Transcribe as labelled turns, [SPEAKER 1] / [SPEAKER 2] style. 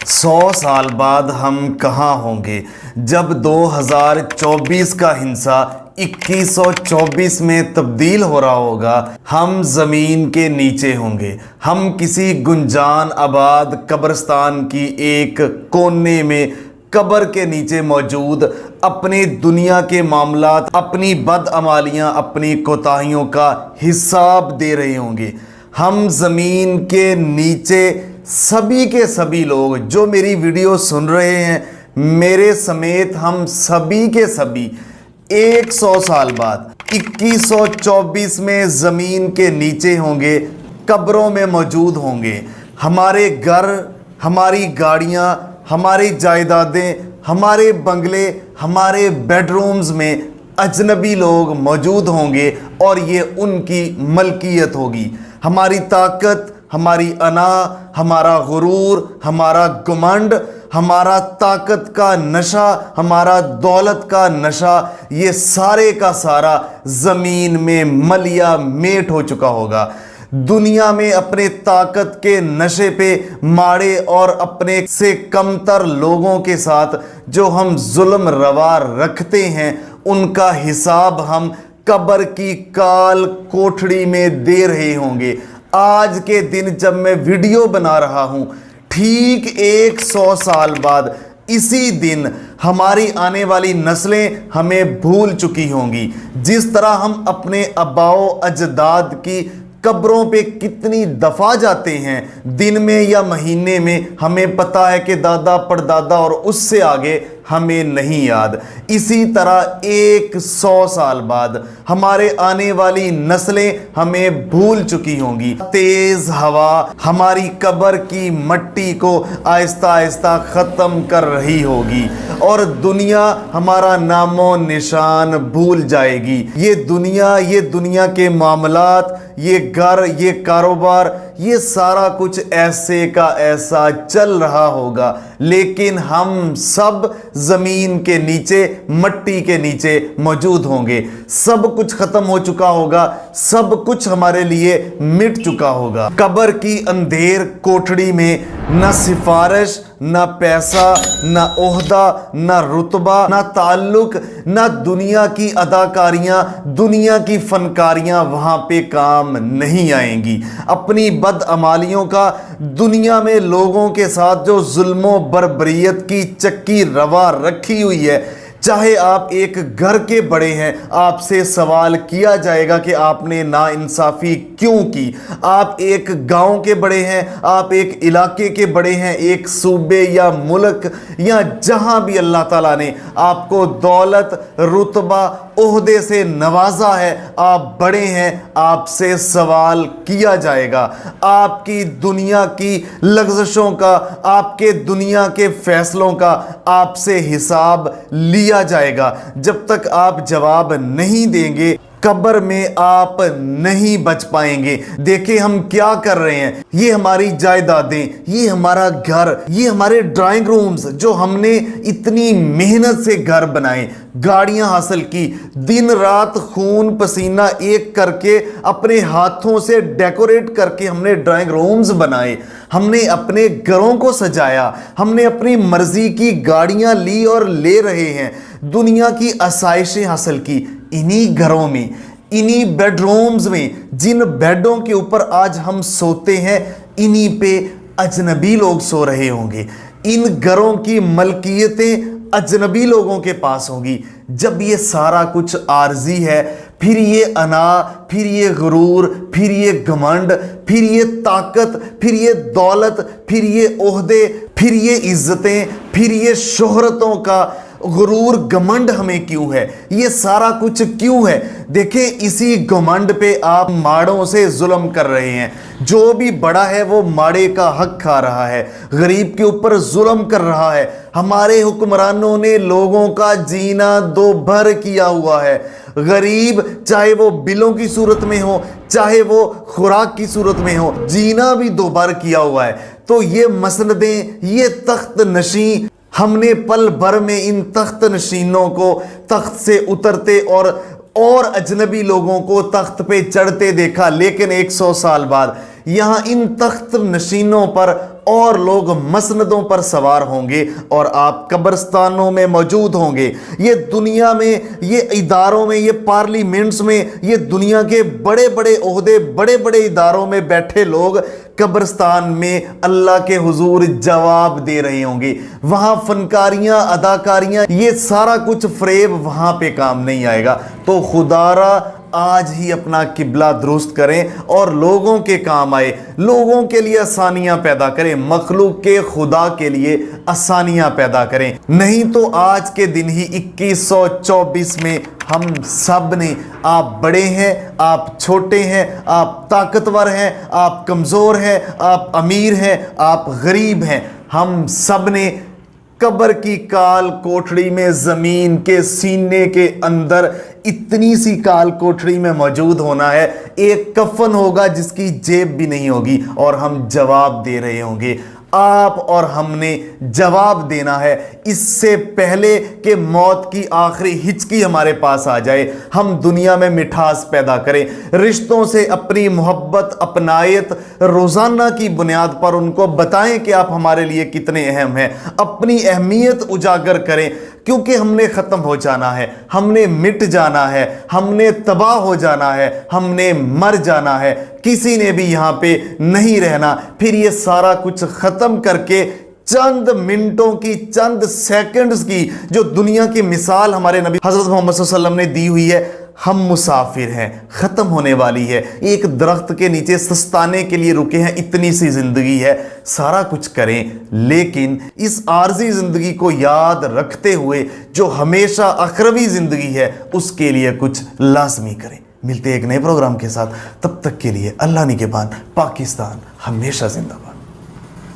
[SPEAKER 1] 100 سال بعد ہم کہاں ہوں گے جب 2024 کا ہنسا 2124 میں تبدیل ہو رہا ہوگا؟ ہم زمین کے نیچے ہوں گے، ہم کسی گنجان آباد قبرستان کی ایک کونے میں قبر کے نیچے موجود اپنے دنیا کے معاملات، اپنی بدعمالیاں، اپنی کوتاہیوں کا حساب دے رہے ہوں گے۔ ہم زمین کے نیچے سبھی کے سبھی لوگ جو میری ویڈیو سن رہے ہیں، میرے سمیت ہم سبھی کے سبھی 100 سال بعد 2124 میں زمین کے نیچے ہوں گے، قبروں میں موجود ہوں گے۔ ہمارے گھر، ہماری گاڑیاں، ہماری جائیدادیں، ہمارے بنگلے، ہمارے بیڈ رومز میں اجنبی لوگ موجود ہوں گے اور یہ ان کی ملکیت ہوگی۔ ہماری طاقت، ہماری انا، ہمارا غرور، ہمارا گھمنڈ، ہمارا طاقت کا نشہ، ہمارا دولت کا نشہ، یہ سارے کا سارا زمین میں ملیا میٹ ہو چکا ہوگا۔ دنیا میں اپنے طاقت کے نشے پہ ماڑے اور اپنے سے کمتر لوگوں کے ساتھ جو ہم ظلم روا رکھتے ہیں، ان کا حساب ہم قبر کی کال کوٹھڑی میں دے رہے ہوں گے۔ آج کے دن جب میں ویڈیو بنا رہا ہوں، ٹھیک 100 سال بعد اسی دن ہماری آنے والی نسلیں ہمیں بھول چکی ہوں گی۔ جس طرح ہم اپنے آباء و اجداد کی قبروں پہ کتنی دفعہ جاتے ہیں، دن میں یا مہینے میں، ہمیں پتہ ہے کہ دادا پردادا اور اس سے آگے ہمیں نہیں یاد۔ اسی طرح 100 سال بعد ہمارے آنے والی نسلیں ہمیں بھول چکی ہوں گی۔ تیز ہوا ہماری قبر کی مٹی کو آہستہ آہستہ ختم کر رہی ہوگی اور دنیا ہمارا نام و نشان بھول جائے گی۔ یہ دنیا کے معاملات، یہ گھر، یہ کاروبار، یہ سارا کچھ ایسے کا ایسا چل رہا ہوگا، لیکن ہم سب زمین کے نیچے، مٹی کے نیچے موجود ہوں گے۔ سب کچھ ختم ہو چکا ہوگا، سب کچھ ہمارے لیے مٹ چکا ہوگا۔ قبر کی اندھیر کوٹھڑی میں نہ سفارش، نہ پیسہ، نہ عہدہ، نہ رتبہ، نہ تعلق، نہ دنیا کی اداکاریاں، دنیا کی فنکاریاں وہاں پہ کام نہیں آئیں گی۔ اپنی بدعمالیوں کا، دنیا میں لوگوں کے ساتھ جو ظلم و بربریت کی چکی روا رکھی ہوئی ہے، چاہے آپ ایک گھر کے بڑے ہیں، آپ سے سوال کیا جائے گا کہ آپ نے ناانصافی کیوں کی۔ آپ ایک گاؤں کے بڑے ہیں، آپ ایک علاقے کے بڑے ہیں، ایک صوبے یا ملک یا جہاں بھی اللہ تعالیٰ نے آپ کو دولت، رتبہ، عہدے سے نوازا ہے، آپ بڑے ہیں، آپ سے سوال کیا جائے گا۔ آپ کی دنیا کی لغزشوں کا، آپ کے دنیا کے فیصلوں کا آپ سے حساب لیا جائے گا۔ جب تک آپ جواب نہیں دیں گے، قبر میں آپ نہیں بچ پائیں گے۔ دیکھیں ہم کیا کر رہے ہیں، یہ ہماری جائیدادیں، یہ ہمارا گھر، یہ ہمارے ڈرائنگ رومز جو ہم نے اتنی محنت سے گھر بنائے، گاڑیاں حاصل کی، دن رات خون پسینہ ایک کر کے اپنے ہاتھوں سے ڈیکوریٹ کر کے ہم نے ڈرائنگ رومز بنائے، ہم نے اپنے گھروں کو سجایا، ہم نے اپنی مرضی کی گاڑیاں لی اور لے رہے ہیں، دنیا کی آسائشیں حاصل کی۔ انہی گھروں میں، انہی بیڈ رومز میں، جن بیڈوں کے اوپر آج ہم سوتے ہیں، انہی پہ اجنبی لوگ سو رہے ہوں گے۔ ان گھروں کی ملکیتیں اجنبی لوگوں کے پاس ہوں گی۔ جب یہ سارا کچھ عارضی ہے، پھر یہ انا، پھر یہ غرور، پھر یہ گھمنڈ، پھر یہ طاقت، پھر یہ دولت، پھر یہ عہدے، پھر یہ عزتیں، پھر یہ شہرتوں کا غرور گھمنڈ ہمیں کیوں ہے؟ یہ سارا کچھ کیوں ہے؟ دیکھیں اسی گھمنڈ پہ آپ ماڑوں سے ظلم کر رہے ہیں۔ جو بھی بڑا ہے وہ ماڑے کا حق کھا رہا ہے، غریب کے اوپر ظلم کر رہا ہے۔ ہمارے حکمرانوں نے لوگوں کا جینا دوبھر کیا ہوا ہے۔ غریب چاہے وہ بلوں کی صورت میں ہو، چاہے وہ خوراک کی صورت میں ہو، جینا بھی دوبھر کیا ہوا ہے۔ تو یہ مسندیں، یہ تخت نشین، ہم نے پل بھر میں ان تخت نشینوں کو تخت سے اترتے اور اجنبی لوگوں کو تخت پہ چڑھتے دیکھا، لیکن 100 سال بعد یہاں ان تخت نشینوں پر اور لوگ مسندوں پر سوار ہوں گے اور آپ قبرستانوں میں موجود ہوں گے۔ یہ دنیا میں، یہ اداروں میں، یہ پارلیمنٹس میں، یہ دنیا کے بڑے بڑے عہدے، بڑے بڑے اداروں میں بیٹھے لوگ قبرستان میں اللہ کے حضور جواب دے رہے ہوں گے۔ وہاں فنکاریاں، اداکاریاں، یہ سارا کچھ فریب وہاں پہ کام نہیں آئے گا۔ تو خدا را آج ہی اپنا قبلہ درست کریں اور لوگوں کے کام آئے، لوگوں کے لیے آسانیاں پیدا کریں، مخلوق کے خدا کے لیے آسانیاں پیدا کریں۔ نہیں تو آج کے دن ہی 2124 میں ہم سب نے، آپ بڑے ہیں، آپ چھوٹے ہیں، آپ طاقتور ہیں، آپ کمزور ہیں، آپ امیر ہیں، آپ غریب ہیں، ہم سب نے قبر کی کال کوٹھڑی میں، زمین کے سینے کے اندر اتنی سی کال کوٹھڑی میں موجود ہونا ہے۔ ایک کفن ہوگا جس کی جیب بھی نہیں ہوگی اور ہم جواب دے رہے ہوں گے۔ آپ اور ہم نے جواب دینا ہے اس سے پہلے کہ موت کی آخری ہچکی ہمارے پاس آ جائے۔ ہم دنیا میں مٹھاس پیدا کریں، رشتوں سے اپنی محبت، اپنائیت روزانہ کی بنیاد پر ان کو بتائیں کہ آپ ہمارے لیے کتنے اہم ہیں، اپنی اہمیت اجاگر کریں، کیونکہ ہم نے ختم ہو جانا ہے، ہم نے مٹ جانا ہے، ہم نے تباہ ہو جانا ہے، ہم نے مر جانا ہے، کسی نے بھی یہاں پہ نہیں رہنا۔ پھر یہ سارا کچھ ختم کر کے چند منٹوں کی، چند سیکنڈز کی جو دنیا کی مثال ہمارے نبی حضرت محمد صلی اللہ علیہ وسلم نے دی ہوئی ہے، ہم مسافر ہیں، ختم ہونے والی ہے، ایک درخت کے نیچے سستانے کے لیے رکے ہیں، اتنی سی زندگی ہے، سارا کچھ کریں لیکن اس عارضی زندگی کو یاد رکھتے ہوئے جو ہمیشہ اخروی زندگی ہے اس کے لیے کچھ لازمی کریں۔ ملتے ہیں ایک نئے پروگرام کے ساتھ، تب تک کے لیے اللہ نگہبان، پاکستان ہمیشہ زندہ باد۔